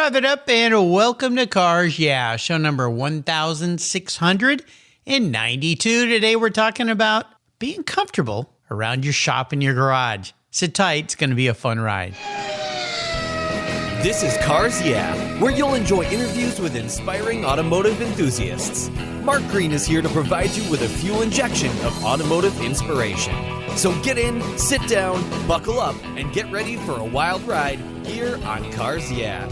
Rev it up and welcome to Cars Yeah, show number 1692. Today we're talking about being comfortable around your shop and your garage. Sit tight, it's going to be a fun ride. This is Cars Yeah, where you'll enjoy interviews with inspiring automotive enthusiasts. Mark Green is here to provide you with a fuel injection of automotive inspiration. So get in, sit down, buckle up, and get ready for a wild ride here on Cars Yeah.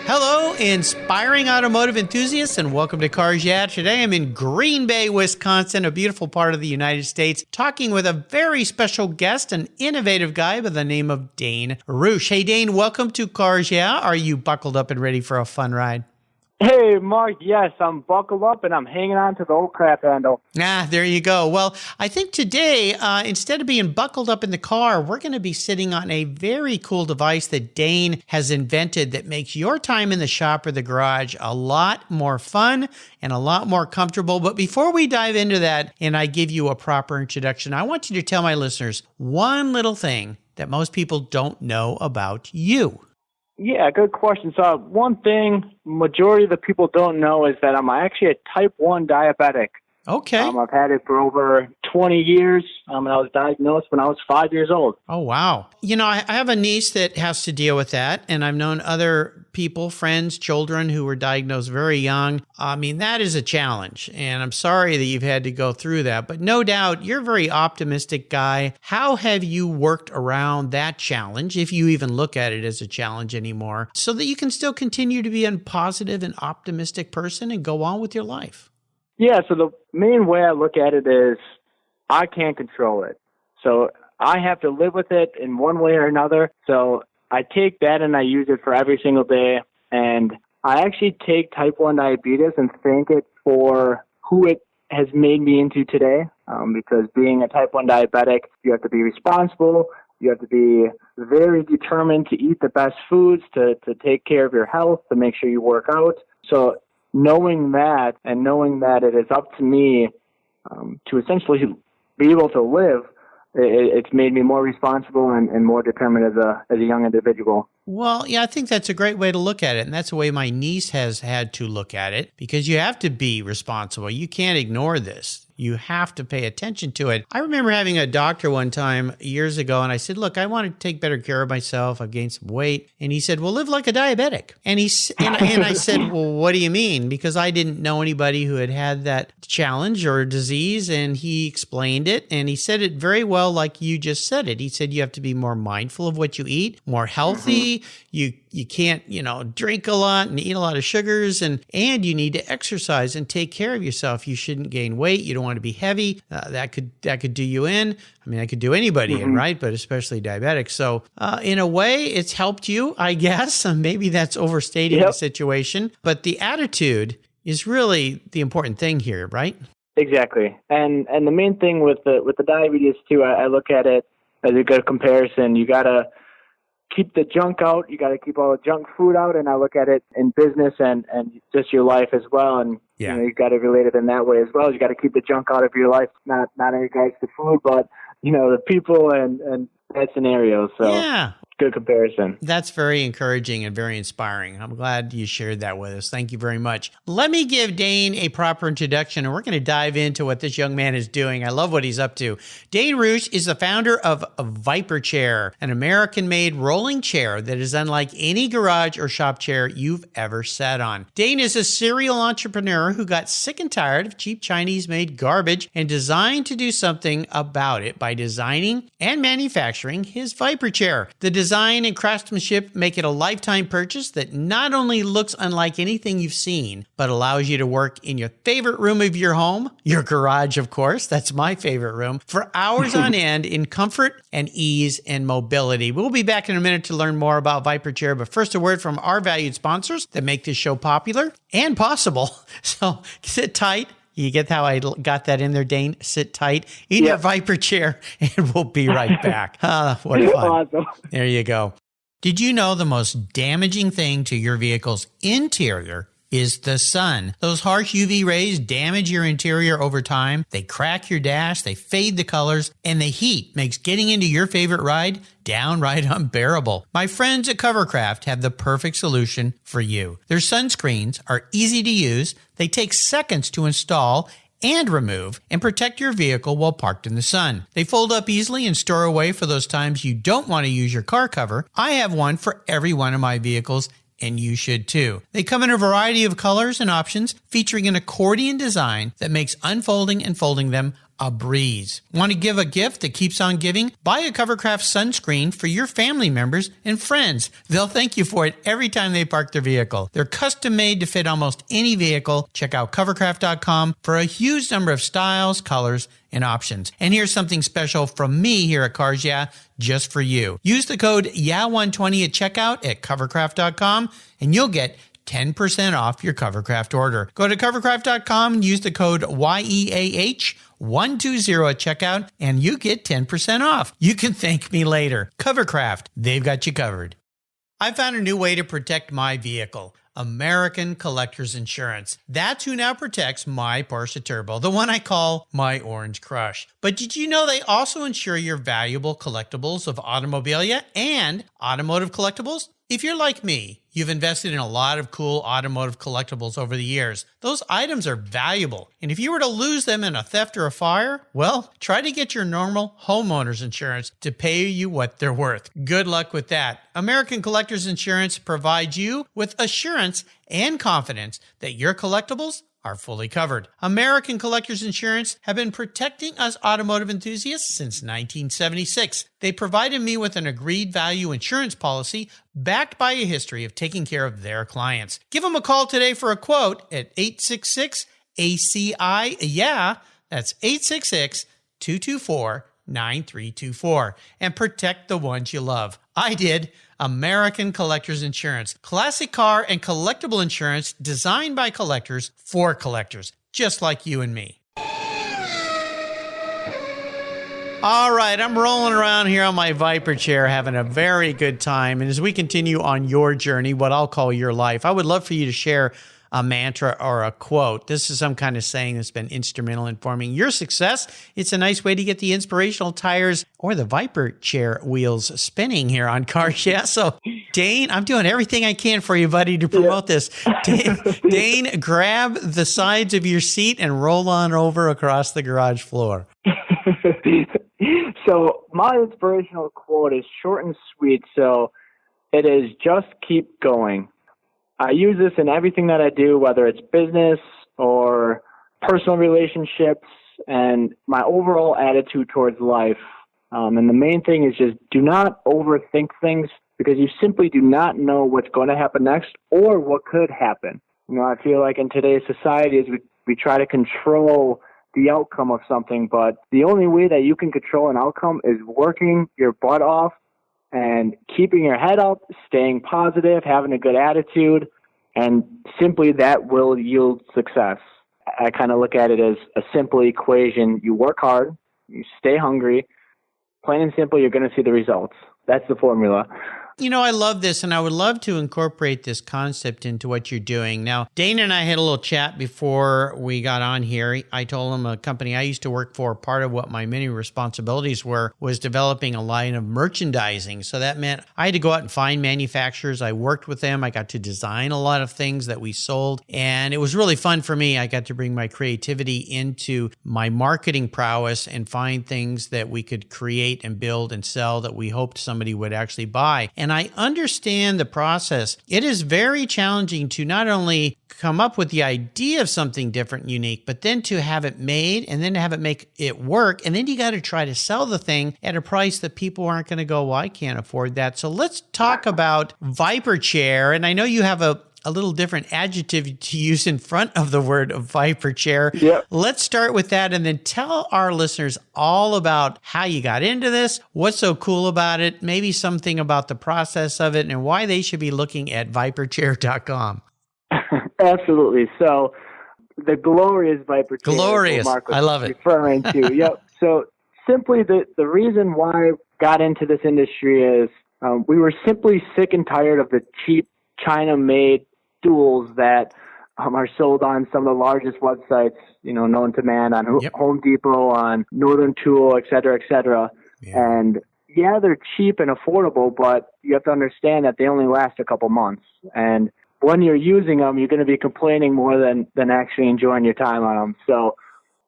Hello, inspiring automotive enthusiasts, and welcome to Cars Yeah. Today I'm in Green Bay, Wisconsin, a beautiful part of the United States, talking with a very special guest, an innovative guy by the name of Dayne Rusch. Hey, Dayne, welcome to Cars Yeah. Are you buckled up and ready for a fun ride? Hey, Mark, yes, I'm buckled up and I'm hanging on to the old crap handle. There you go. Well, I think today, instead of being buckled up in the car, we're going to be sitting on a very cool device that Dayne has invented that makes your time in the shop or the garage a lot more fun and a lot more comfortable. But before we dive into that and I give you a proper introduction, I want you to tell my listeners one little thing that most people don't know about you. Yeah, good question. So one thing majority of the people don't know is that I'm actually a type 1 diabetic. Okay. I've had it for over 20 years, and I was diagnosed when I was 5 years old. Oh, wow. You know, I have a niece that has to deal with that, and I've known other people, friends, children who were diagnosed very young. I mean, that is a challenge, and I'm sorry that you've had to go through that, but no doubt you're a very optimistic guy. How have you worked around that challenge, if you even look at it as a challenge anymore, so that you can still continue to be a positive and optimistic person and go on with your life? Yeah, so the main way I look at it is I can't control it. So I have to live with it in one way or another. So I take that and I use it for every single day. And I actually take type 1 diabetes and thank it for who it has made me into today. Because being a type 1 diabetic, you have to be responsible. You have to be very determined to eat the best foods, to take care of your health, to make sure you work out. So knowing that and knowing that it is up to me to essentially be able to live, it's made me more responsible and more determined as a young individual. Well, yeah, I think that's a great way to look at it. And that's the way my niece has had to look at it, because you have to be responsible. You can't ignore this. You have to pay attention to it. I remember having a doctor one time years ago, and I said, look, I want to take better care of myself. I've gained some weight. And he said, well, live like a diabetic. And I said, well, what do you mean? Because I didn't know anybody who had had that challenge or disease. And he explained it, and he said it very well like you just said it. He said you have to be more mindful of what you eat, more healthy. You can't, drink a lot and eat a lot of sugars, and you need to exercise and take care of yourself. You shouldn't gain weight. You don't want to be heavy. That could do you in. I mean, that could do anybody in, right? But especially diabetics. So in a way, it's helped you, I guess. Maybe that's overstating the situation, but the attitude is really the important thing here, right? Exactly. And the main thing with the diabetes too, I look at it as a good comparison. You gotta keep the junk out. You got to keep all the junk food out. And I look at it in business and just your life as well. And you got to relate it in that way as well. You got to keep the junk out of your life, not in regards to food, but the people and that scenario. So yeah. Good comparison. That's very encouraging and very inspiring. I'm glad you shared that with us. Thank you very much. Let me give Dayne a proper introduction, and we're going to dive into what this young man is doing. I love what he's up to. Dayne Rusch is the founder of Vyper Chair, an American-made rolling chair that is unlike any garage or shop chair you've ever sat on. Dayne is a serial entrepreneur who got sick and tired of cheap Chinese-made garbage and designed to do something about it by designing and manufacturing his Vyper Chair. The design and craftsmanship make it a lifetime purchase that not only looks unlike anything you've seen, but allows you to work in your favorite room of your home, your garage, of course, that's my favorite room, for hours on end in comfort and ease and mobility. We'll be back in a minute to learn more about Vyper Chair, but first a word from our valued sponsors that make this show popular and possible. So sit tight. You get how I got that in there, Dayne? Sit tight, eat your Vyper Chair, and we'll be right back. What fun. Awesome. There you go. Did you know the most damaging thing to your vehicle's interior is the sun. Those harsh UV rays damage your interior over time. They crack your dash, they fade the colors, and the heat makes getting into your favorite ride downright unbearable. My friends at Covercraft have the perfect solution for you. Their sunscreens are easy to use. They take seconds to install and remove and protect your vehicle while parked in the sun. They fold up easily and store away for those times you don't want to use your car cover. I have one for every one of my vehicles, and you should too. They come in a variety of colors and options, featuring an accordion design that makes unfolding and folding them a breeze. Want to give a gift that keeps on giving? Buy a Covercraft sunscreen for your family members and friends. They'll thank you for it every time they park their vehicle. They're custom made to fit almost any vehicle. Check out covercraft.com for a huge number of styles, colors, and options. And here's something special from me here at Cars Yeah, just for you. Use the code YEAH120 at checkout at covercraft.com and you'll get 10% off your Covercraft order. Go to covercraft.com and use the code YEAH120 at checkout and you get 10% off. You can thank me later. Covercraft, they've got you covered. I found a new way to protect my vehicle. American Collectors Insurance. That's who now protects my Porsche Turbo, the one I call my Orange Crush. But did you know they also insure your valuable collectibles of automobilia and automotive collectibles? If you're like me, you've invested in a lot of cool automotive collectibles over the years. Those items are valuable, and if you were to lose them in a theft or a fire, well, try to get your normal homeowner's insurance to pay you what they're worth. Good luck with that. American Collectors Insurance provides you with assurance and confidence that your collectibles are fully covered. American Collectors Insurance have been protecting us automotive enthusiasts since 1976. They provided me with an agreed value insurance policy backed by a history of taking care of their clients. Give them a call today for a quote at 866-ACI-YEAH. That's 866-224-9324. And protect the ones you love. I did. American Collectors Insurance. Classic car and collectible insurance designed by collectors for collectors, just like you and me. All right, I'm rolling around here on my Vyper chair having a very good time. And as we continue on your journey, what I'll call your life, I would love for you to share a mantra or a quote. This is some kind of saying that's been instrumental in forming your success. It's a nice way to get the inspirational tires or the Vyper chair wheels spinning here on Cars Yeah. So, Dayne, I'm doing everything I can for you, buddy, to promote this. Dayne, grab the sides of your seat and roll on over across the garage floor. So my inspirational quote is short and sweet. So it is just keep going. I use this in everything that I do, whether it's business or personal relationships and my overall attitude towards life. And the main thing is just do not overthink things because you simply do not know what's going to happen next or what could happen. You know, I feel like in today's society is we try to control the outcome of something, but the only way that you can control an outcome is working your butt off and keeping your head up, staying positive, having a good attitude, and simply that will yield success. I kind of look at it as a simple equation. You work hard, you stay hungry, plain and simple, you're going to see the results. That's the formula. You know, I love this, and I would love to incorporate this concept into what you're doing. Now, Dayne and I had a little chat before we got on here. I told him a company I used to work for, part of what my many responsibilities were was developing a line of merchandising. So that meant I had to go out and find manufacturers. I worked with them. I got to design a lot of things that we sold, and it was really fun for me. I got to bring my creativity into my marketing prowess and find things that we could create and build and sell that we hoped somebody would actually buy. And I understand the process. It is very challenging to not only come up with the idea of something different and unique, but then to have it made and then to have it make it work. And then you got to try to sell the thing at a price that people aren't going to go, well, I can't afford that. So let's talk about Vyper Chair. And I know you have a little different adjective to use in front of the word of Vyper Chair. Yep. Let's start with that and then tell our listeners all about how you got into this, what's so cool about it, maybe something about the process of it, and why they should be looking at vyperchair.com. Absolutely. So the glorious Vyper Chair. Glorious. Mark was I love it. referring to. Yep. So simply the reason why I got into this industry is we were simply sick and tired of the cheap China-made stools that are sold on some of the largest websites, known to man, on Home Depot, on Northern Tool, et cetera, et cetera. Yeah. And yeah, they're cheap and affordable, but you have to understand that they only last a couple months. And when you're using them, you're going to be complaining more than actually enjoying your time on them. So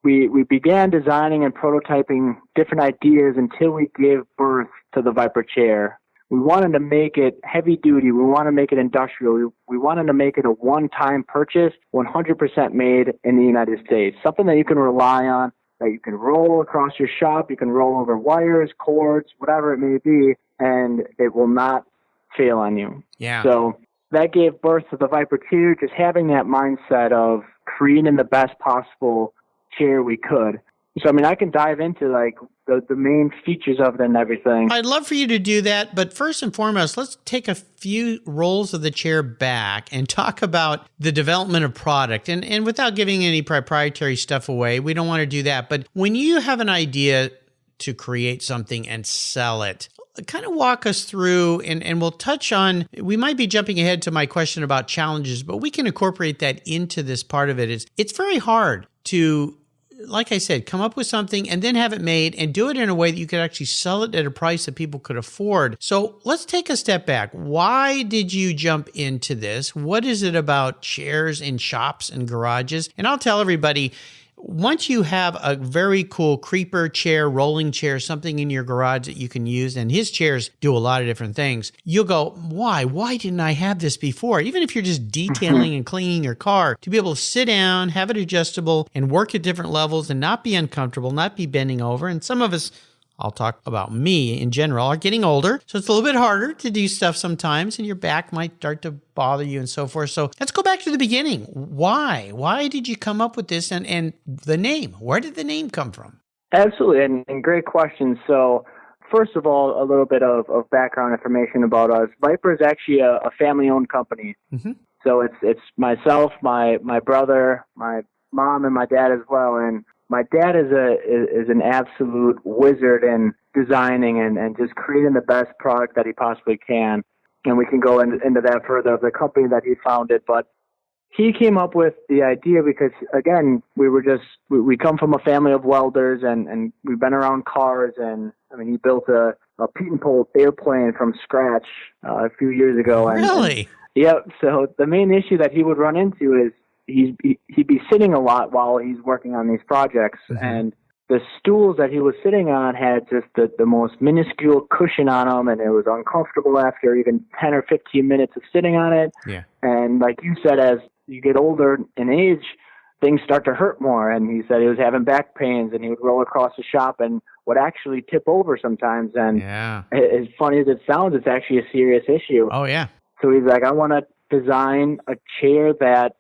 we began designing and prototyping different ideas until we gave birth to the Vyper Chair. We wanted to make it heavy duty. We want to make it industrial. We wanted to make it a one-time purchase, 100% made in the United States. Something that you can rely on, that you can roll across your shop. You can roll over wires, cords, whatever it may be, and it will not fail on you. Yeah. So that gave birth to the Vyper Chair, just having that mindset of creating the best possible chair we could. So, I can dive into the main features of it and everything. I'd love for you to do that, but first and foremost, let's take a few rolls of the chair back and talk about the development of product. And without giving any proprietary stuff away, we don't want to do that. But when you have an idea to create something and sell it, kind of walk us through, and we'll touch on, we might be jumping ahead to my question about challenges, but we can incorporate that into this part of it. It's very hard to, like I said, come up with something and then have it made and do it in a way that you could actually sell it at a price that people could afford. So let's take a step back. Why did you jump into this? What is it about chairs in shops and garages? And I'll tell everybody, once you have a very cool creeper chair, rolling chair, something in your garage that you can use, and his chairs do a lot of different things, you'll go, why? Why didn't I have this before? Even if you're just detailing and cleaning your car, to be able to sit down, have it adjustable, and work at different levels and not be uncomfortable, not be bending over. And some of us, I'll talk about me in general, are getting older. So it's a little bit harder to do stuff sometimes, and your back might start to bother you and so forth. So let's go back to the beginning. Why? Why did you come up with this, and the name? Where did the name come from? Absolutely, and great question. So first of all, a little bit of background information about us. Vyper is actually a family-owned company. Mm-hmm. So it's myself, my brother, my mom, and my dad as well. And my dad is an absolute wizard in designing and just creating the best product that he possibly can. And we can go into that further of the company that he founded. But he came up with the idea because, again, we come from a family of welders and we've been around cars. And, he built a Pete and Pole airplane from scratch a few years ago. Really? So the main issue that he would run into is he'd be sitting a lot while he's working on these projects, mm-hmm. and the stools that he was sitting on had just the most minuscule cushion on them, and it was uncomfortable after even 10 or 15 minutes of sitting on it. Yeah. And like you said, as you get older in age, things start to hurt more. And he said he was having back pains, and he would roll across the shop and would actually tip over sometimes. And as funny as it sounds, it's actually a serious issue. Oh, yeah. So he's like, I want to design a chair that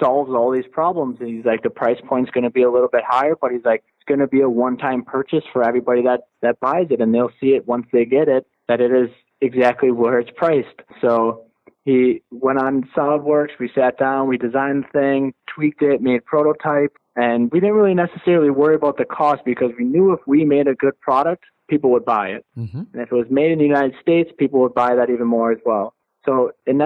solves all these problems. And he's like, the price point's going to be a little bit higher, but he's like, it's going to be a one-time purchase for everybody that buys it, and they'll see it once they get it, that it is exactly where it's priced. So he went on SolidWorks, we sat down, we designed the thing, tweaked it, made prototype, and we didn't really necessarily worry about the cost because we knew if we made a good product, people would buy it. Mm-hmm. And if it was made in the United States, people would buy that even more as well. So in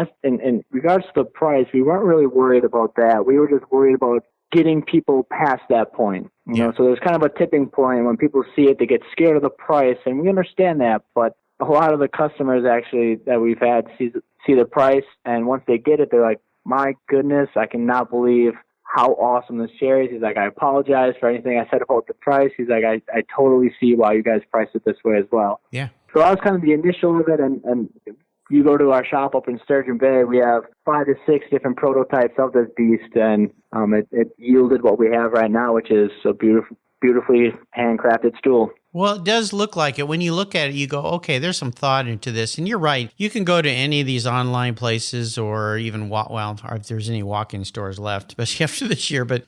regards to the price, we weren't really worried about that. We were just worried about getting people past that point. You know, so there's kind of a tipping point when people see it, they get scared of the price, and we understand that. But a lot of the customers actually that we've had see the price, and once they get it, they're like, my goodness, I cannot believe how awesome this chair is. He's like, I apologize for anything I said about the price. He's like, I totally see why you guys priced it this way as well. Yeah. So that was kind of the initial of it, and you go to our shop up in Sturgeon Bay, we have 5 to 6 different prototypes of this beast, and it yielded what we have right now, which is a beautifully handcrafted stool. Well, it does look like it. When you look at it, you go, okay, there's some thought into this. And you're right. You can go to any of these online places or even, if there's any walk-in stores left, especially after this year, but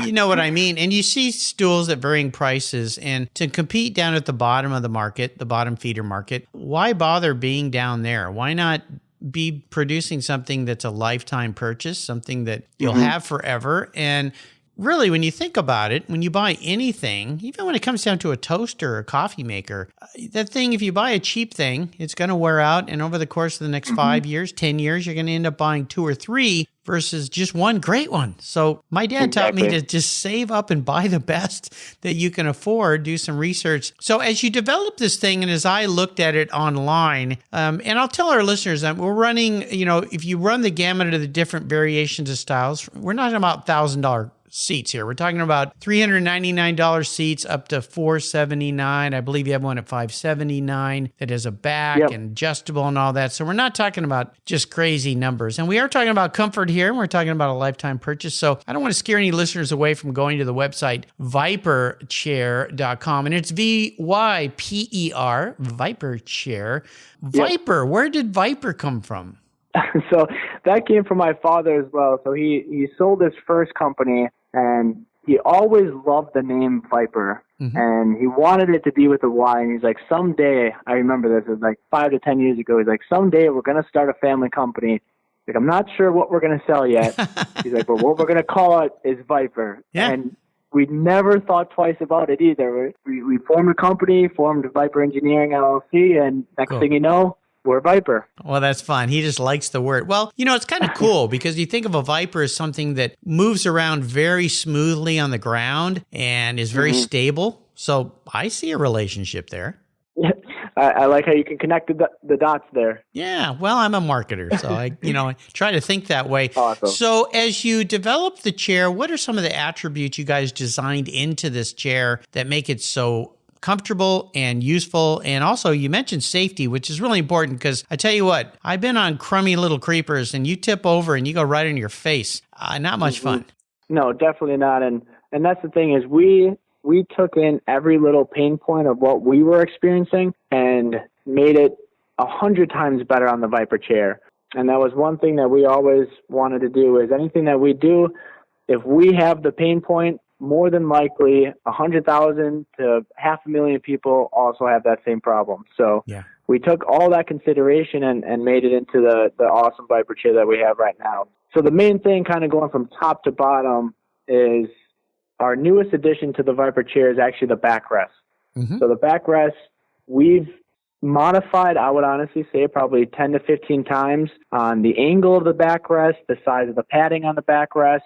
you know what I mean. And you see stools at varying prices. And to compete down at the bottom of the market, the bottom feeder market, why bother being down there? Why not be producing something that's a lifetime purchase, something that you'll have forever? And really, when you think about it, when you buy anything, even when it comes down to a toaster or a coffee maker, that thing, if you buy a cheap thing, it's going to wear out. And over the course of the next 5 years, 10 years, you're going to end up buying 2 or 3 versus just one great one. So my dad taught me to just save up and buy the best that you can afford, do some research. So as you develop this thing, and as I looked at it online, and I'll tell our listeners that we're running, if you run the gamut of the different variations of styles, we're not about $1,000 seats here. We're talking about $399 seats up to $479. I believe you have one at $579 that has a back and adjustable and all that. So we're not talking about just crazy numbers. And we are talking about comfort here, and we're talking about a lifetime purchase. So I don't want to scare any listeners away from going to the website vyperchair.com. And it's VYPER, Vyper Chair. Vyper, where did Vyper come from? So that came from my father as well. So he sold his first company, and he always loved the name Vyper, and he wanted it to be with a Y. And he's like, someday, I remember this, it was like 5 to 10 years ago, he's like, someday we're going to start a family company. Like, I'm not sure what we're going to sell yet. He's like, but what we're going to call it is Vyper. Yeah. And we never thought twice about it either. We formed a company, formed Vyper Engineering LLC, and next thing you know, we're Vyper. Well, that's fun. He just likes the word. Well, it's kind of cool because you think of a Vyper as something that moves around very smoothly on the ground and is very stable. So I see a relationship there. I like how you can connect the dots there. Yeah, well, I'm a marketer, so I try to think that way. Awesome. So as you develop the chair, what are some of the attributes you guys designed into this chair that make it so comfortable and useful? And also, you mentioned safety, which is really important because I tell you what, I've been on crummy little creepers and you tip over and you go right in your face. Not much fun. No, definitely not. And that's the thing is we took in every little pain point of what we were experiencing and made it 100 times better on the Vyper chair. And that was one thing that we always wanted to do is anything that we do, if we have the pain point, more than likely 100,000 to 500,000 people also have that same problem. So we took all that consideration and made it into the awesome Vyper chair that we have right now. So the main thing kind of going from top to bottom is our newest addition to the Vyper chair is actually the backrest. So the backrest, we've modified, I would honestly say, probably 10 to 15 times on the angle of the backrest, the size of the padding on the backrest,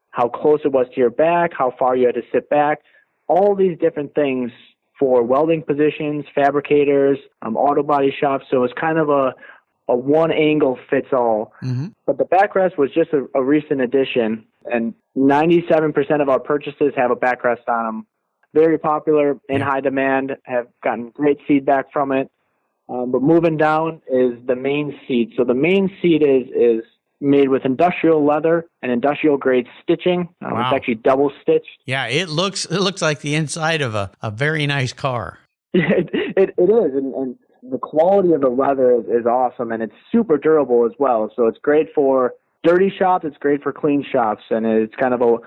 how close it was to your back, how far you had to sit back, all these different things for welding positions, fabricators, auto body shops. So it's kind of a one angle fits all. But the backrest was just a recent addition, and 97% of our purchases have a backrest on them. Very popular, in high demand, have gotten great feedback from it. But moving down is the main seat. So the main seat is made with industrial leather and industrial grade stitching. It's actually double stitched. Yeah, it looks like the inside of a very nice car. It is, and the quality of the leather is awesome, and it's super durable as well. So it's great for dirty shops, it's great for clean shops, and it's kind of a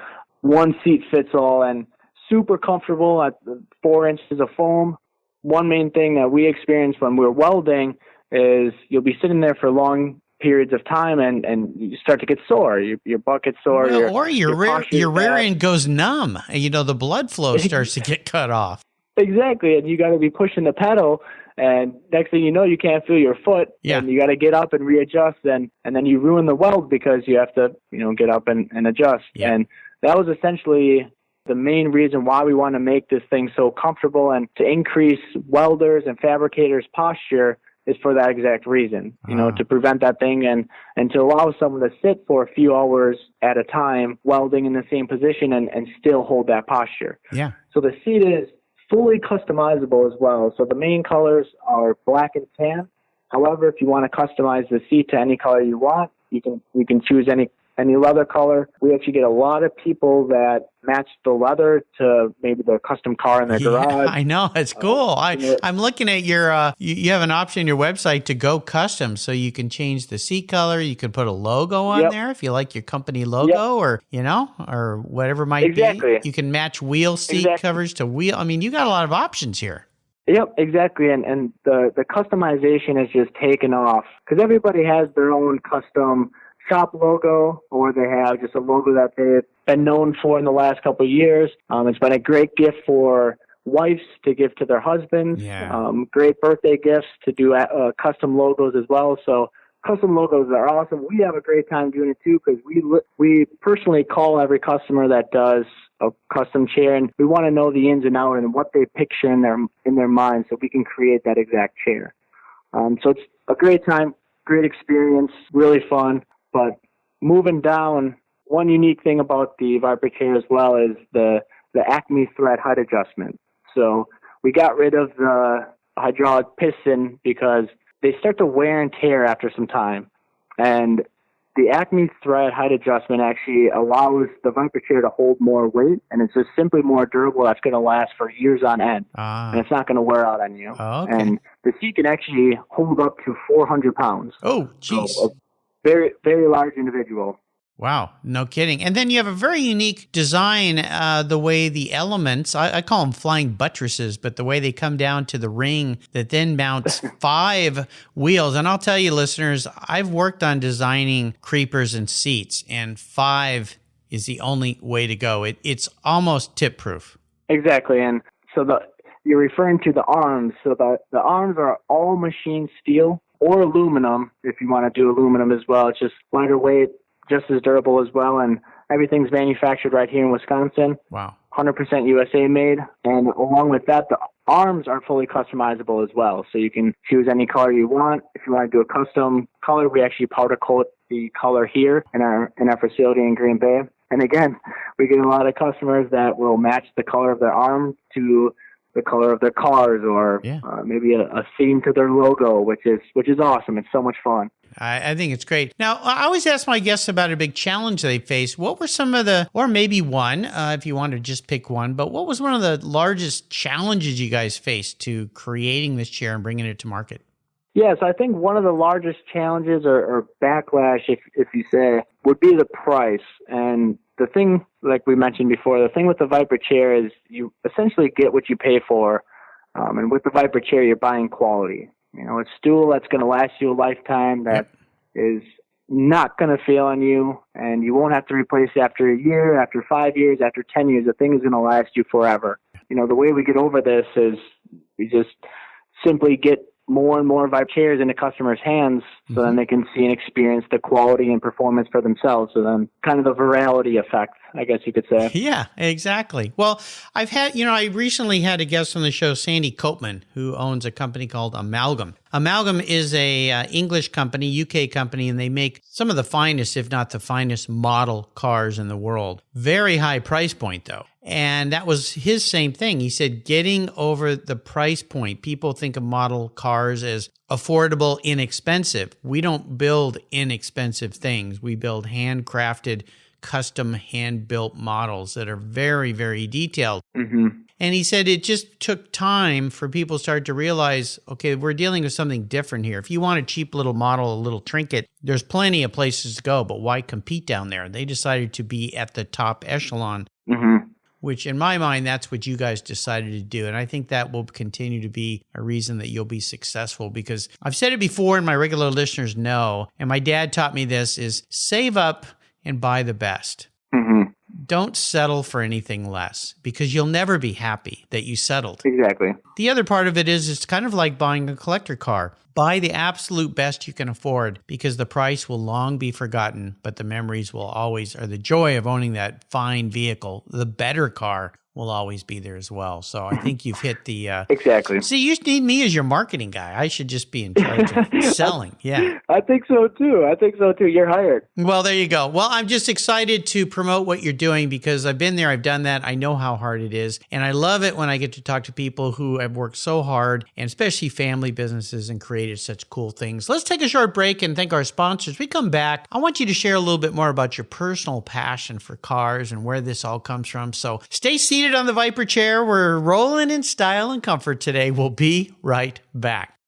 one seat fits all and super comfortable at 4 inches of foam. One main thing that we experience when we're welding is you'll be sitting there for long periods of time and you start to get sore. Your butt gets sore. Or your rear end goes numb. The blood flow starts to get cut off. Exactly. And you got to be pushing the pedal. And next thing you know, you can't feel your foot. Yeah. And you got to get up and readjust. And then you ruin the weld because you have to, get up and adjust. Yeah. And that was essentially the main reason why we want to make this thing so comfortable and to increase welders and fabricators' posture is for that exact reason, to prevent that thing and to allow someone to sit for a few hours at a time welding in the same position and still hold that posture. Yeah. So the seat is fully customizable as well. So the main colors are black and tan. However, if you want to customize the seat to any color you want, we can choose any leather color. We actually get a lot of people that match the leather to maybe their custom car in their garage. I know. It's cool. I'm looking at your, you have an option on your website to go custom. So you can change the seat color. You can put a logo on there if you like your company logo or whatever it might be. You can match wheel seat covers to wheel. I mean, you got a lot of options here. Yep, exactly. And the customization has just taken off because everybody has their own custom shop logo, or they have just a logo that they've been known for in the last couple of years. It's been a great gift for wives to give to their husbands. Yeah. Great birthday gifts to do custom logos as well. So custom logos are awesome. We have a great time doing it too, because we personally call every customer that does a custom chair, and we want to know the ins and outs and what they picture in their mind, so we can create that exact chair. So it's a great time, great experience, really fun. But moving down, one unique thing about the Vyper chair as well is the Acme thread height adjustment. So we got rid of the hydraulic piston because they start to wear and tear after some time. And the Acme thread height adjustment actually allows the Vyper chair to hold more weight, and it's just simply more durable. That's going to last for years on end, and it's not going to wear out on you. Okay. And the seat can actually hold up to 400 pounds. Oh, geez. So a very, very large individual. Wow, no kidding. And then you have a very unique design, the way the elements, I call them flying buttresses, but the way they come down to the ring that then mounts 5 wheels. And I'll tell you, listeners, I've worked on designing creepers and seats, and 5 is the only way to go. It's almost tip-proof. Exactly. And so you're referring to the arms. So the arms are all machined steel or aluminum, if you want to do aluminum as well. It's just lighter weight, just as durable as well, and everything's manufactured right here in Wisconsin. Wow. 100% USA made, and along with that, the arms are fully customizable as well, so you can choose any color you want. If you want to do a custom color, we actually powder coat the color here in our facility in Green Bay. And again, we get a lot of customers that will match the color of their arm to the color of their cars, or maybe a theme to their logo, which is awesome. It's so much fun. I think it's great. Now, I always ask my guests about a big challenge they face. What were some of or maybe one, if you want to just pick one, but what was one of the largest challenges you guys faced to creating this chair and bringing it to market? Yes, I think one of the largest challenges or backlash, if you say, would be the price. And the thing, like we mentioned before, the thing with the Vyper chair is you essentially get what you pay for. And with the Vyper chair, you're buying quality. You know, a stool that's going to last you a lifetime, that is not going to fail on you, and you won't have to replace it after a year, after 5 years, after 10 years. The thing is going to last you forever. You know, the way we get over this is we just simply get more and more Vyper chairs into customers' hands, so then they can see and experience the quality and performance for themselves. So then kind of the virality effect, I guess you could say. Yeah, exactly. Well, I recently had a guest on the show, Sandy Copeman, who owns a company called Amalgam. Amalgam is a English company, UK company, and they make some of the finest, if not the finest, model cars in the world. Very high price point, though. And that was his same thing. He said getting over the price point. People think of model cars as affordable, inexpensive. We don't build inexpensive things. We build handcrafted, custom, hand-built models that are very, very detailed. Mm-hmm. And he said it just took time for people to start to realize, okay, we're dealing with something different here. If you want a cheap little model, a little trinket, there's plenty of places to go, but why compete down there? They decided to be at the top echelon. Mm-hmm. Which in my mind, that's what you guys decided to do. And I think that will continue to be a reason that you'll be successful, because I've said it before and my regular listeners know, and my dad taught me this, is save up and buy the best. Mm-hmm. Don't settle for anything less, because you'll never be happy that you settled. Exactly. The other part of it is it's kind of like buying a collector car. Buy the absolute best you can afford, because the price will long be forgotten, but the memories will always, or the joy of owning that fine vehicle, the better car, will always be there as well. So I think you've hit the... Exactly. See, you need me as your marketing guy. I should just be in charge of selling. Yeah. I think so too. You're hired. Well, there you go. Well, I'm just excited to promote what you're doing, because I've been there, I've done that. I know how hard it is. And I love it when I get to talk to people who have worked so hard, and especially family businesses, and created such cool things. Let's take a short break and thank our sponsors. We come back, I want you to share a little bit more about your personal passion for cars and where this all comes from. So stay seated on the Vyper chair. We're rolling in style and comfort today. We'll be right back.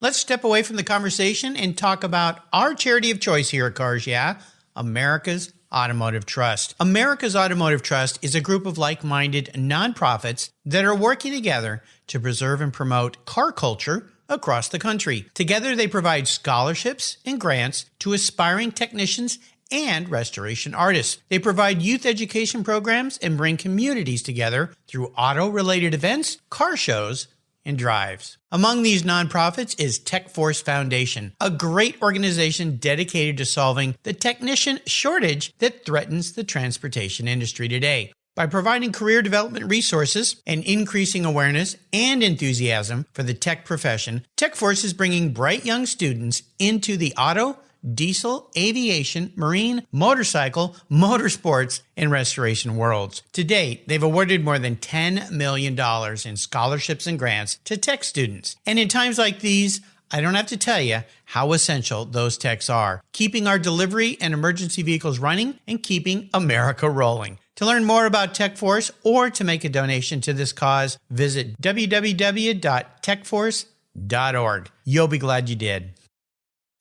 Let's step away from the conversation and talk about our charity of choice here at Cars Yeah, America's Automotive Trust. America's Automotive Trust is a group of like-minded nonprofits that are working together to preserve and promote car culture across the country. Together, they provide scholarships and grants to aspiring technicians and restoration artists. They provide youth education programs and bring communities together through auto-related events, car shows, and drives. Among these nonprofits is Techforce Foundation, a great organization dedicated to solving the technician shortage that threatens the transportation industry today. By providing career development resources and increasing awareness and enthusiasm for the tech profession, Techforce is bringing bright young students into the auto, diesel, aviation, marine, motorcycle, motorsports, and restoration worlds. To date, they've awarded more than $10 million in scholarships and grants to tech students. And in times like these, I don't have to tell you how essential those techs are, keeping our delivery and emergency vehicles running and keeping America rolling. To learn more about Techforce or to make a donation to this cause, visit www.techforce.org. You'll be glad you did.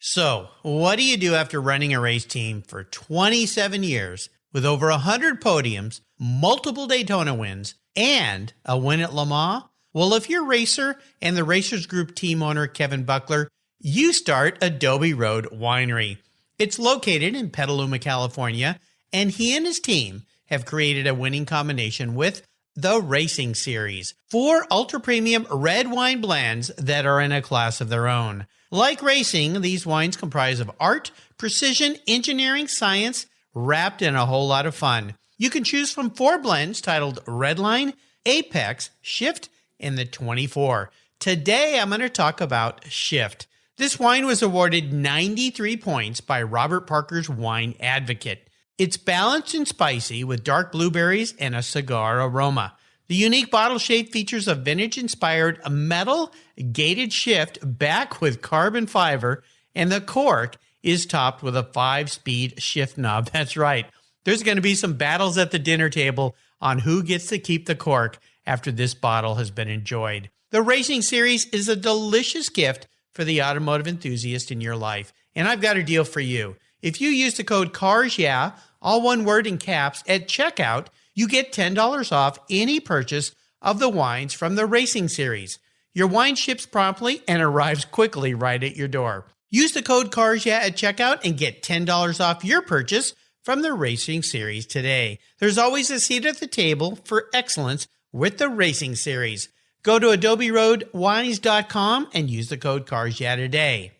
So, what do you do after running a race team for 27 years with over 100 podiums, multiple Daytona wins, and a win at Le Mans? Well, if you're a racer and the Racers Group team owner Kevin Buckler, you start Adobe Road Winery. It's located in Petaluma, California, and he and his team have created a winning combination with the Racing Series, 4 ultra-premium red wine blends that are in a class of their own. Like racing, these wines comprise of art, precision, engineering, science, wrapped in a whole lot of fun. You can choose from 4 blends titled Redline, Apex, Shift, and the 24. Today, I'm going to talk about Shift. This wine was awarded 93 points by Robert Parker's Wine Advocate. It's balanced and spicy with dark blueberries and a cigar aroma. The unique bottle shape features a vintage-inspired metal gated shift back with carbon fiber, and the cork is topped with a 5-speed shift knob. That's right. There's going to be some battles at the dinner table on who gets to keep the cork after this bottle has been enjoyed. The Racing Series is a delicious gift for the automotive enthusiast in your life, and I've got a deal for you. If you use the code CARSYEAH, all one word in caps, at checkout, you get $10 off any purchase of the wines from the Racing Series. Your wine ships promptly and arrives quickly right at your door. Use the code CARSYEAH at checkout and get $10 off your purchase from the Racing Series today. There's always a seat at the table for excellence with the Racing Series. Go to adoberoadwines.com and use the code CARSYEAH today.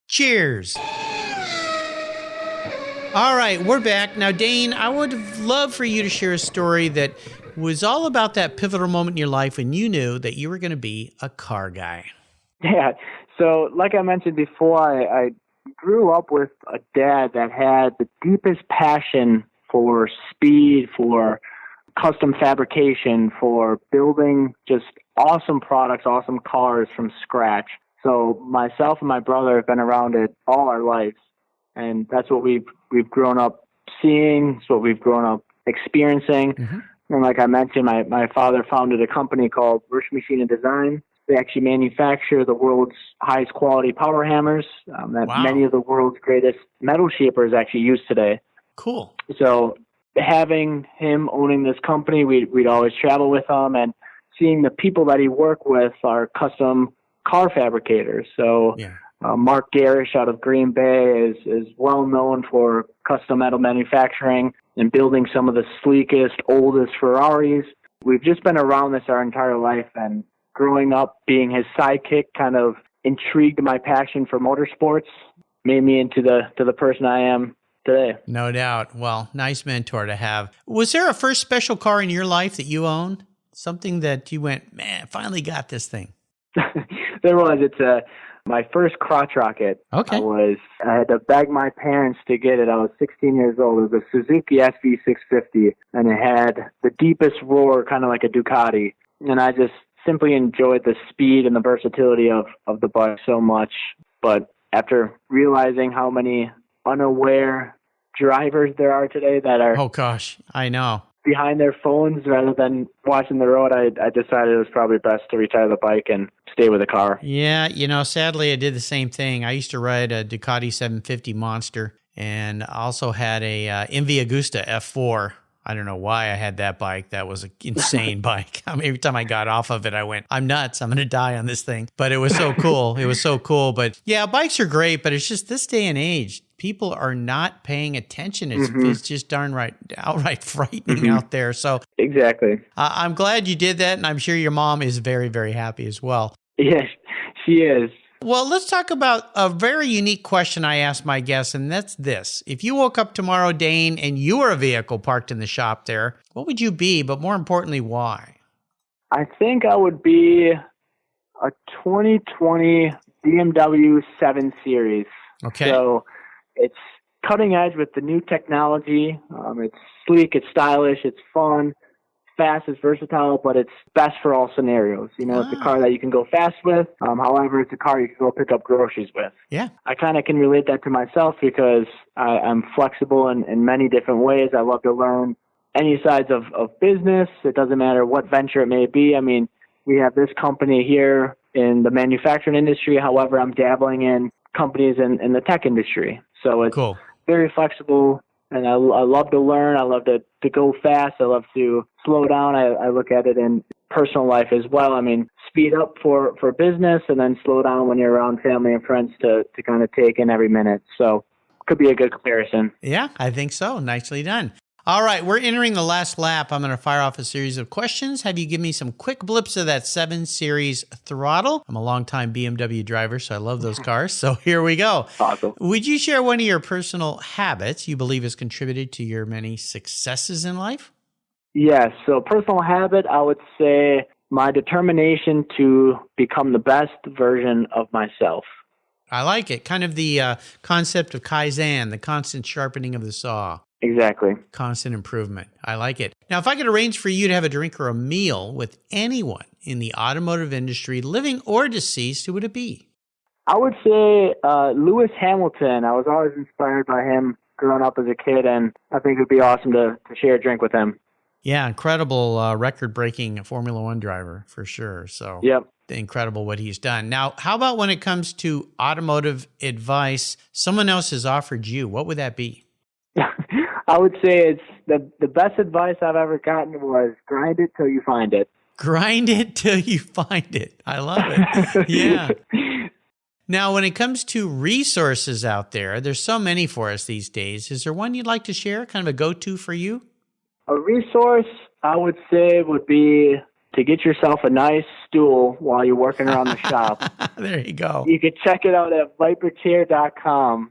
Cheers! All right, we're back. Now, Dayne, I would love for you to share a story that was all about that pivotal moment in your life when you knew that you were going to be a car guy. Yeah. So like I mentioned before, I grew up with a dad that had the deepest passion for speed, for custom fabrication, for building just awesome products, awesome cars from scratch. So myself and my brother have been around it all our lives. And that's what we've grown up seeing. It's what we've grown up experiencing. Mm-hmm. And like I mentioned, my father founded a company called Rusch Machine and Design. They actually manufacture the world's highest quality power hammers that many of the world's greatest metal shapers actually use today. Cool. So having him owning this company, we'd always travel with him, and seeing the people that he worked with are custom car fabricators. So Mark Garish out of Green Bay is well known for custom metal manufacturing and building some of the sleekest, oldest Ferraris. We've just been around this our entire life, and growing up being his sidekick kind of intrigued my passion for motorsports, made me into the person I am today. No doubt. Well, nice mentor to have. Was there a first special car in your life that you owned? Something that you went, man, finally got this thing? There was. It's my first crotch rocket. Okay. I had to beg my parents to get it. I was 16 years old. It was a Suzuki SV650, and it had the deepest roar, kind of like a Ducati. And I just simply enjoyed the speed and the versatility of the bike so much. But after realizing how many unaware drivers there are today that are I know, behind their phones rather than watching the road, I decided it was probably best to retire the bike and stay with the car. Yeah, sadly I did the same thing. I used to ride a Ducati 750 Monster, and also had a MV Agusta F4 I don't know why I had that bike. That was an insane bike. I mean, every time I got off of it, I went, I'm nuts. I'm going to die on this thing. But it was so cool. It was so cool. But yeah, bikes are great, but it's just this day and age, people are not paying attention. It's just outright frightening out there. So exactly. I'm glad you did that. And I'm sure your mom is very, very happy as well. Yes, she is. Well, let's talk about a very unique question I asked my guests, and that's this. If you woke up tomorrow, Dayne, and you were a vehicle parked in the shop there, what would you be? But more importantly, why? I think I would be a 2020 BMW 7 Series. Okay. So it's cutting edge with the new technology. It's sleek, it's stylish, it's fun, fast, it's versatile, but it's best for all scenarios. You know, It's a car that you can go fast with. However, it's a car you can go pick up groceries with. Yeah. I kind of can relate that to myself because I'm flexible in many different ways. I love to learn any sides of business. It doesn't matter what venture it may be. I mean, we have this company here in the manufacturing industry. However, I'm dabbling in companies in the tech industry. So it's cool. Very flexible. And I love to learn. I love to go fast. I love to slow down. I look at it in personal life as well. I mean, speed up for business and then slow down when you're around family and friends to kind of take in every minute. So could be a good comparison. Yeah, I think so. Nicely done. All right, we're entering the last lap. I'm going to fire off a series of questions. Have you give me some quick blips of that 7 Series throttle? I'm a longtime BMW driver, so I love those cars. So here we go. Awesome. Would you share one of your personal habits you believe has contributed to your many successes in life? Yes. So personal habit, I would say my determination to become the best version of myself. I like it. Kind of the concept of Kaizen, the constant sharpening of the saw. Exactly. Constant improvement. I like it. Now, if I could arrange for you to have a drink or a meal with anyone in the automotive industry, living or deceased, who would it be? I would say Lewis Hamilton. I was always inspired by him growing up as a kid, and I think it would be awesome to share a drink with him. Yeah, incredible record-breaking Formula One driver, for sure. So yep. Incredible what he's done. Now, how about when it comes to automotive advice someone else has offered you? What would that be? I would say it's the best advice I've ever gotten was grind it till you find it. Grind it till you find it. I love it. Yeah. Now, when it comes to resources out there, there's so many for us these days. Is there one you'd like to share, kind of a go-to for you? A resource I would say would be to get yourself a nice stool while you're working around the shop. There you go. You could check it out at vyperchair.com.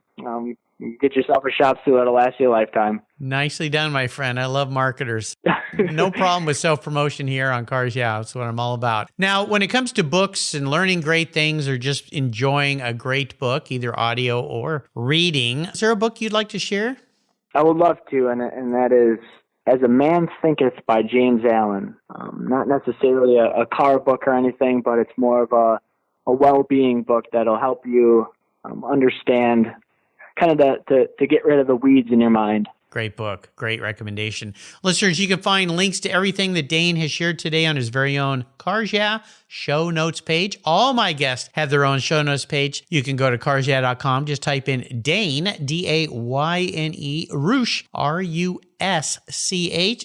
You get yourself a shop stool that'll last you a lifetime. Nicely done, my friend. I love marketers. No problem with self-promotion here on Cars Yeah. That's what I'm all about. Now, when it comes to books and learning great things or just enjoying a great book, either audio or reading, is there a book you'd like to share? I would love to, and that is As a Man Thinketh by James Allen. Not necessarily a car book or anything, but it's more of a well-being book that'll help you understand kind of to get rid of the weeds in your mind. Great book. Great recommendation. Listeners, you can find links to everything that Dayne has shared today on his very own Cars Yeah show notes page. All my guests have their own show notes page. You can go to carsyeah.com. Just type in Dayne, D-A-Y-N-E, Rusch, R-U-S-C-H,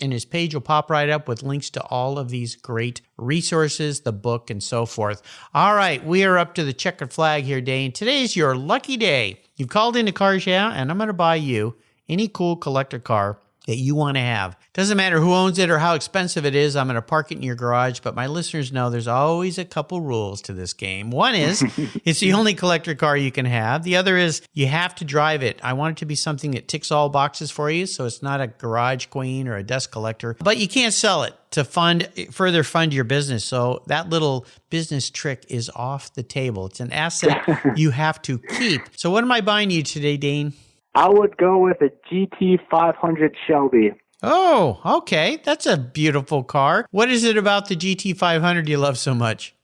and his page will pop right up with links to all of these great resources, the book, and so forth. All right, we are up to the checkered flag here, Dayne. Today's your lucky day. You've called into Cars Yeah, and I'm going to buy you any cool collector car that you want to have. Doesn't matter who owns it or how expensive it is. I'm going to park it in your garage, but my listeners know there's always a couple rules to this game. One is it's the only collector car you can have. The other is you have to drive it. I want it to be something that ticks all boxes for you, so it's not a garage queen or a dust collector, but you can't sell it to further fund your business. So that little business trick is off the table. It's an asset you have to keep. So what am I buying you today, Dayne? I would go with a GT500 Shelby. Oh, okay. That's a beautiful car. What is it about the GT500 you love so much?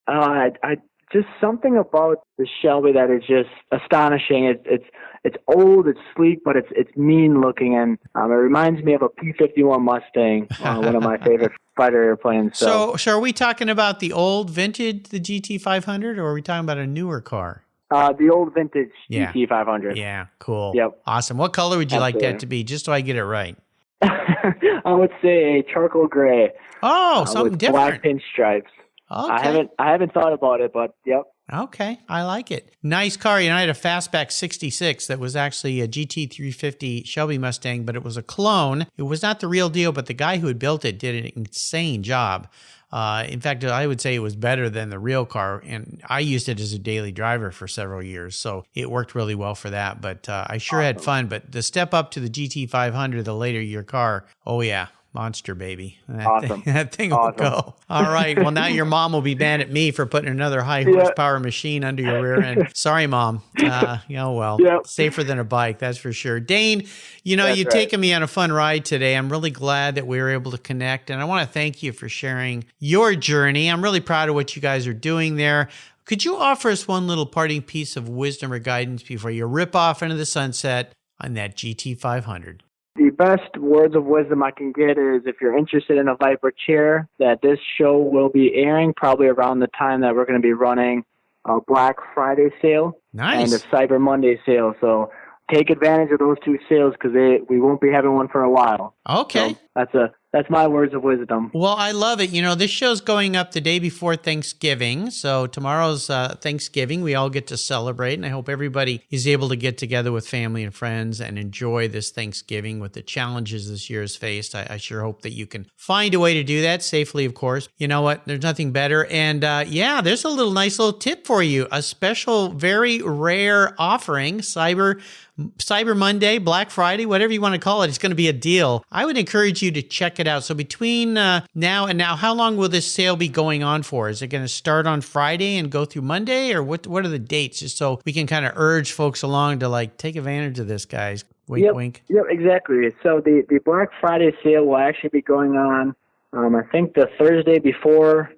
I just something about the Shelby that is just astonishing. It's old, it's sleek, but it's mean looking, and it reminds me of a P-51 Mustang, one of my favorite fighter airplanes. So are we talking about the old vintage, the GT500, or are we talking about a newer car? The old vintage GT500. Yeah, cool. Yep. Awesome. What color would you Absolutely. like that to be, just so I get it right? I would say a charcoal gray. Oh, something with different. Black pinstripes. Okay. I haven't thought about it, but yep. Okay, I like it. Nice car. I had a Fastback 66 that was actually a GT350 Shelby Mustang, but it was a clone. It was not the real deal, but the guy who had built it did an insane job. In fact, I would say it was better than the real car, and I used it as a daily driver for several years, so it worked really well for that. But I sure had fun. But the step up to the GT500, the later year car, oh yeah. Monster, baby. That thing will go. All right. Well, now your mom will be mad at me for putting another high horsepower machine under your rear end. Sorry, Mom. Safer than a bike, that's for sure. Dayne, you've taken me on a fun ride today. I'm really glad that we were able to connect, and I want to thank you for sharing your journey. I'm really proud of what you guys are doing there. Could you offer us one little parting piece of wisdom or guidance before you rip off into the sunset on that GT500? The best words of wisdom I can get is if you're interested in a Vyper chair, that this show will be airing probably around the time that we're going to be running a Black Friday sale and a Cyber Monday sale. So take advantage of those two sales because we won't be having one for a while. Okay. So that's my words of wisdom. Well, I love it. This show's going up the day before Thanksgiving. So tomorrow's Thanksgiving. We all get to celebrate. And I hope everybody is able to get together with family and friends and enjoy this Thanksgiving with the challenges this year has faced. I sure hope that you can find a way to do that safely, of course. You know what? There's nothing better. And there's a nice little tip for you. A special, very rare offering, Cyber Monday, Black Friday, whatever you want to call it. It's going to be a deal. I would encourage you to check it out. So between now and now, how long will this sale be going on for? Is it going to start on Friday and go through Monday, or what are the dates? Just so we can kind of urge folks along to take advantage of this, guys. Wink, wink. Yep, exactly. So the Black Friday sale will actually be going on, I think, the Thursday before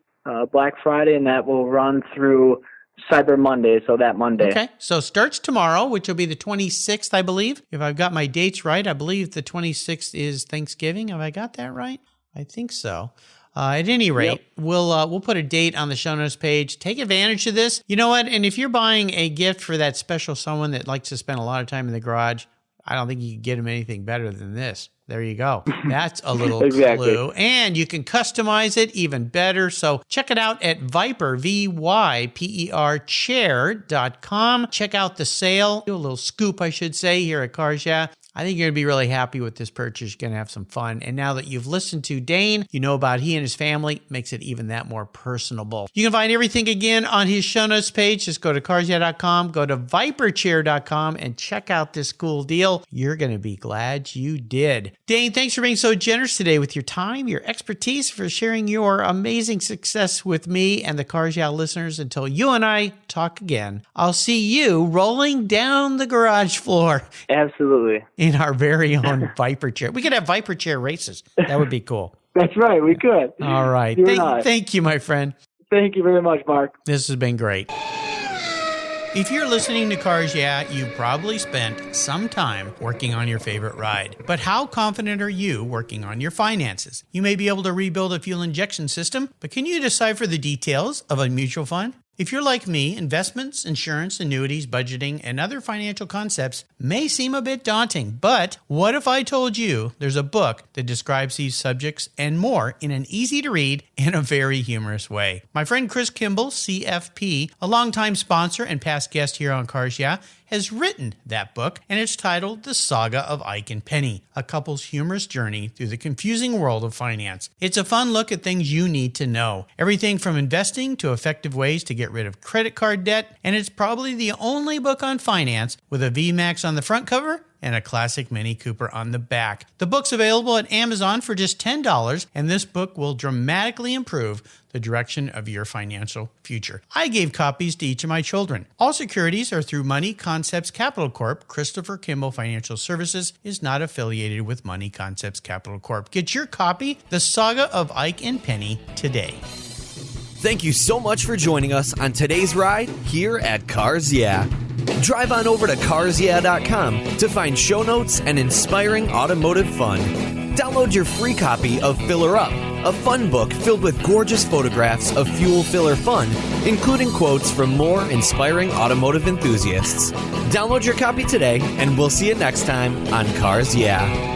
Black Friday, and that will run through Cyber Monday, so that Monday. Okay, so starts tomorrow, which will be the 26th, I believe. If I've got my dates right, I believe the 26th is Thanksgiving. Have I got that right? I think so. At any rate, we'll put a date on the show notes page. Take advantage of this. You know what? And if you're buying a gift for that special someone that likes to spend a lot of time in the garage, I don't think you can get them anything better than this. There you go. That's a little clue. And you can customize it even better. So check it out at Vyper, VYPER chair.com. Check out the sale. Do a little scoop, I should say, here at Cars Yeah. I think you're going to be really happy with this purchase. You're going to have some fun. And now that you've listened to Dayne, you know about he and his family, makes it even that more personable. You can find everything again on his show notes page. Just go to carsyeah.com, go to vyperchair.com, and check out this cool deal. You're going to be glad you did. Dayne, thanks for being so generous today with your time, your expertise, for sharing your amazing success with me and the Cars Yeah listeners. Until you and I talk again, I'll see you rolling down the garage floor. Absolutely. In our very own Vyper chair. We could have Vyper chair races. That would be cool. That's right. We could. All right. Thank you, my friend. Thank you very much, Mark. This has been great. If you're listening to Cars Yeah, you probably spent some time working on your favorite ride. But how confident are you working on your finances? You may be able to rebuild a fuel injection system, but can you decipher the details of a mutual fund? If you're like me, investments, insurance, annuities, budgeting, and other financial concepts may seem a bit daunting, but what if I told you there's a book that describes these subjects and more in an easy-to-read and a very humorous way? My friend Chris Kimball, CFP, a longtime sponsor and past guest here on Cars Yeah, has written that book, and it's titled The Saga of Ike and Penny, a couple's humorous journey through the confusing world of finance. It's a fun look at things you need to know. Everything from investing to effective ways to get rid of credit card debt, and it's probably the only book on finance with a VMAX on the front cover and a classic Mini Cooper on the back. The book's available at Amazon for just $10, and this book will dramatically improve the direction of your financial future. I gave copies to each of my children. All securities are through Money Concepts Capital Corp. Christopher Kimball Financial Services is not affiliated with Money Concepts Capital Corp. Get your copy, The Saga of Ike and Penny, today. Thank you so much for joining us on today's ride here at Cars Yeah. Drive on over to carsyeah.com to find show notes and inspiring automotive fun. Download your free copy of Filler Up, a fun book filled with gorgeous photographs of fuel filler fun, including quotes from more inspiring automotive enthusiasts. Download your copy today, and we'll see you next time on Cars Yeah.